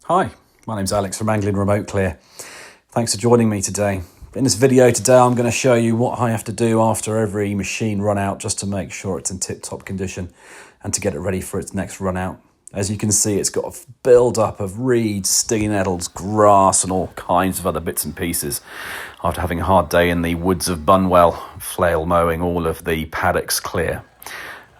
Hi, my name's Alex from Angling Remote Clear. Thanks for joining me today. In this video today, I'm going to show you what I have to do after every machine run out just to make sure it's in tip-top condition and to get it ready for its next run out. As you can see, it's got a build-up of reeds, stinging nettles, grass and all kinds of other bits and pieces after having a hard day in the woods of Bunwell, flail mowing all of the paddocks clear.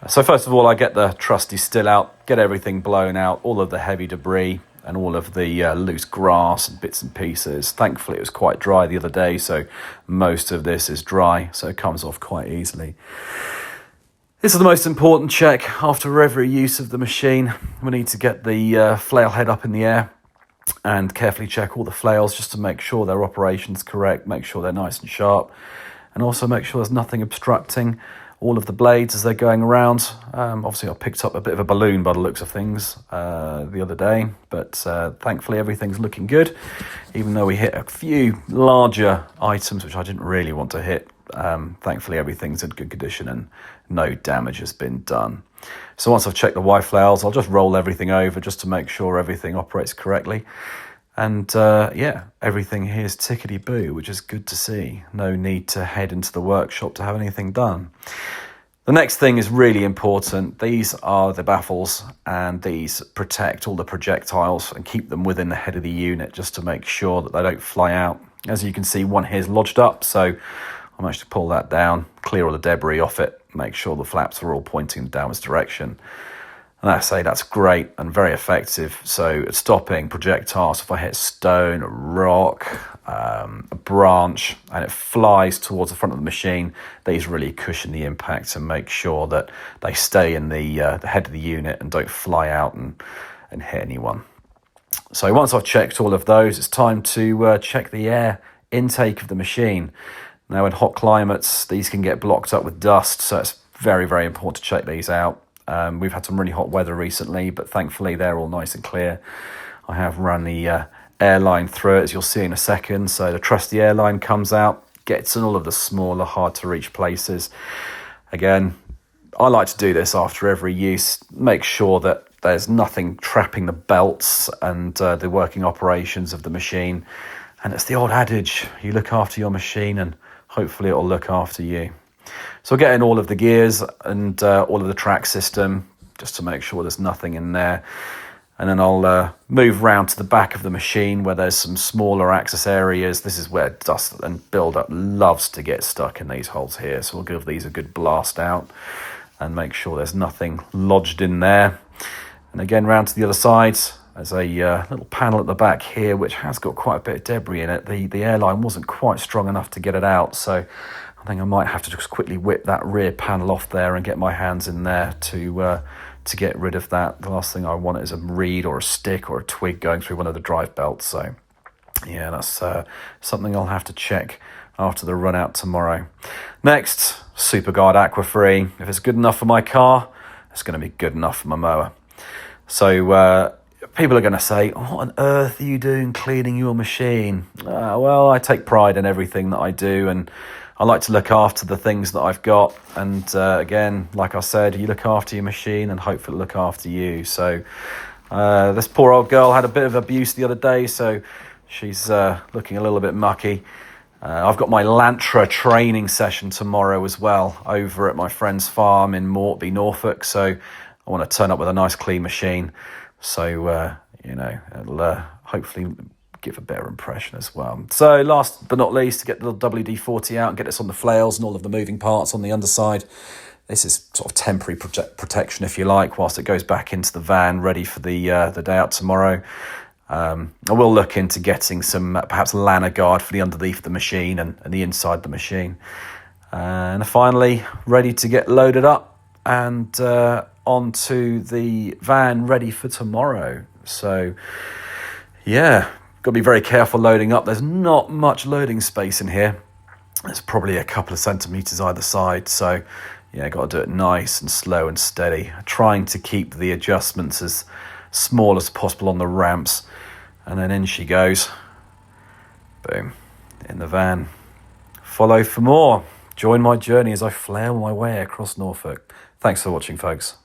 So first of all, I get the trusty still out, get everything blown out, all of the heavy debris and all of the loose grass and bits and pieces. Thankfully, it was quite dry the other day, so most of this is dry, so it comes off quite easily. This is the most important check after every use of the machine. We need to get the flail head up in the air and carefully check all the flails just to make sure their operation's correct, make sure they're nice and sharp, and also make sure there's nothing obstructing all of the blades as they're going around. Obviously, I picked up a bit of a balloon by the looks of things the other day, but thankfully everything's looking good, even though we hit a few larger items which I didn't really want to hit. Thankfully, everything's in good condition and no damage has been done. So once I've checked the Y flails, I'll just roll everything over just to make sure everything operates correctly. And everything here is tickety-boo, which is good to see. No need to head into the workshop to have anything done. The next thing is really important. These are the baffles, and these protect all the projectiles and keep them within the head of the unit just to make sure that they don't fly out. As you can see, one here is lodged up, so I managed to pull that down, clear all the debris off it, make sure the flaps are all pointing in the downwards direction. And I say that's great and very effective. So it's stopping projectiles. If I hit a stone, a rock, a branch, and it flies towards the front of the machine, these really cushion the impact and make sure that they stay in the head of the unit and don't fly out and hit anyone. So once I've checked all of those, it's time to check the air intake of the machine. Now in hot climates, these can get blocked up with dust, so it's very, very important to check these out. We've had some really hot weather recently, but thankfully they're all nice and clear. I have run the airline through it, as you'll see in a second. So the trusty airline comes out, gets in all of the smaller, hard to reach places. Again, I like to do this after every use, make sure that there's nothing trapping the belts and the working operations of the machine. And it's the old adage, you look after your machine and hopefully it'll look after you. So I'll get in all of the gears and all of the track system just to make sure there's nothing in there. And then I'll move round to the back of the machine where there's some smaller access areas. This is where dust and build-up loves to get stuck in these holes here. So we'll give these a good blast out and make sure there's nothing lodged in there. And again, round to the other side, there's a little panel at the back here which has got quite a bit of debris in it. The airline wasn't quite strong enough to get it out, so I think I might have to just quickly whip that rear panel off there and get my hands in there to get rid of that. The last thing I want is a reed or a stick or a twig going through one of the drive belts. So yeah, that's something I'll have to check after the run out tomorrow. Next, SuperGuard Aqua-Free. If it's good enough for my car, it's going to be good enough for my mower. So people are going to say, what on earth are you doing cleaning your machine? Well, I take pride in everything that I do, and I like to look after the things that I've got. And again, like I said, you look after your machine and hopefully look after you. So this poor old girl had a bit of abuse the other day, so she's looking a little bit mucky. I've got my Lantra training session tomorrow as well over at my friend's farm in Mortby, Norfolk. So I want to turn up with a nice clean machine. So, it'll hopefully give a better impression as well. So last but not least, to get the WD-40 out and get this on the flails and all of the moving parts on the underside. This is sort of temporary protection, if you like, whilst it goes back into the van ready for the day out tomorrow. I will look into getting some perhaps lana guard for the underneath of the machine and the inside of the machine. And finally, ready to get loaded up and onto the van ready for tomorrow. So yeah, got to be very careful loading up. There's not much loading space in here. There's probably a couple of centimetres either side. So yeah, got to do it nice and slow and steady, trying to keep the adjustments as small as possible on the ramps. And then in she goes. Boom, in the van. Follow for more. Join my journey as I flail my way across Norfolk. Thanks for watching, folks.